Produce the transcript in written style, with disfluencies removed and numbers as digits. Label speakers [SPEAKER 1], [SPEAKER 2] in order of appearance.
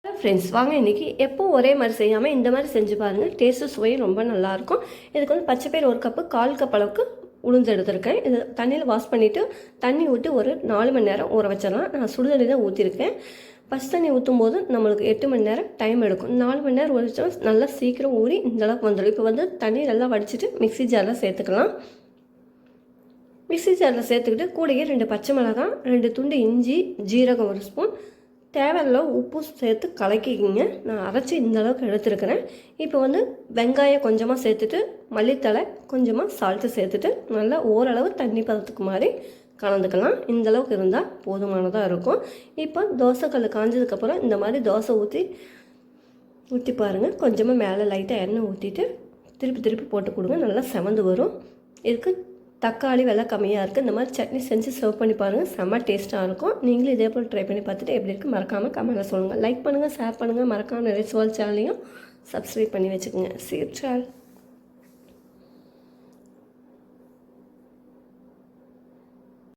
[SPEAKER 1] Hello friends, வாங்க இன்றைக்கி எப்போ ஒரே மாதிரி செய்யாமல் இந்த மாதிரி செஞ்சு பாருங்கள். டேஸ்ட்டு சுவையும் ரொம்ப நல்லாயிருக்கும். இதுக்கு வந்து பச்சைப்பயிறு 1 கப்பு, 1/4 கப் அளவுக்கு உளுந்து எடுத்திருக்கேன். இது தண்ணியில் வாஷ் பண்ணிவிட்டு தண்ணி ஊற்றி ஒரு 4 மணி நேரம் ஊற வச்சிடலாம். நான் சுடுதண்ணி தான் ஊற்றிருக்கேன். ஃபஸ்ட் தண்ணி ஊற்றும் போது நம்மளுக்கு 8 மணி நேரம் டைம் எடுக்கும். 4 மணி நேரம் ஊறிச்சா நல்லா சீக்கிரம் ஊறி இந்தளவுக்கு வந்துடும். இப்போ வந்து தண்ணி நல்லா வடிச்சிட்டு மிக்ஸி ஜாரில் சேர்த்துக்கலாம். மிக்ஸி ஜாரில் சேர்த்துக்கிட்டு கூடயே 2 பச்சை மிளகாய், 2 துண்டு இஞ்சி, ஜீரகம் 1 ஸ்பூன், தேவையான உப்பு சேர்த்து கலக்கிக்கிங்க. நான் அரைச்சி இந்த அளவுக்கு எடுத்துருக்கிறேன். இப்போ வந்து வெங்காயம் கொஞ்சமாக சேர்த்துட்டு, மல்லித்தழை கொஞ்சமாக சால்ட்டு சேர்த்துட்டு நல்லா ஓரளவு தண்ணி பதத்துக்கு மாதிரி கலந்துக்கலாம். இந்தளவுக்கு இருந்தால் போதுமானதாக இருக்கும். இப்போ தோசைக்கல் காஞ்சதுக்கப்புறம் இந்த மாதிரி தோசை ஊற்றி பாருங்கள். கொஞ்சமாக மேலே லைட்டாக எண்ணெய் ஊற்றிட்டு திருப்பி போட்டு கொடுங்க. நல்லா செவந்து வரும். இதுக்கு தக்காளி விலை கம்மியாக இருக்குது. இந்த மாதிரி சட்னி செஞ்சு சர்வ் பண்ணி பாருங்கள். செம்ம டேஸ்ட்டாக இருக்கும். நீங்களும் இதே போல் ட்ரை பண்ணி பார்த்துட்டு எப்படி இருக்குது மறக்காமல் கமெண்ட்டில் சொல்லுங்கள். லைக் பண்ணுங்கள், ஷேர் பண்ணுங்கள். மறக்காமல் நிறைய சேனலையும் சப்ஸ்கிரைப் பண்ணி வச்சுக்கோங்க. சரி.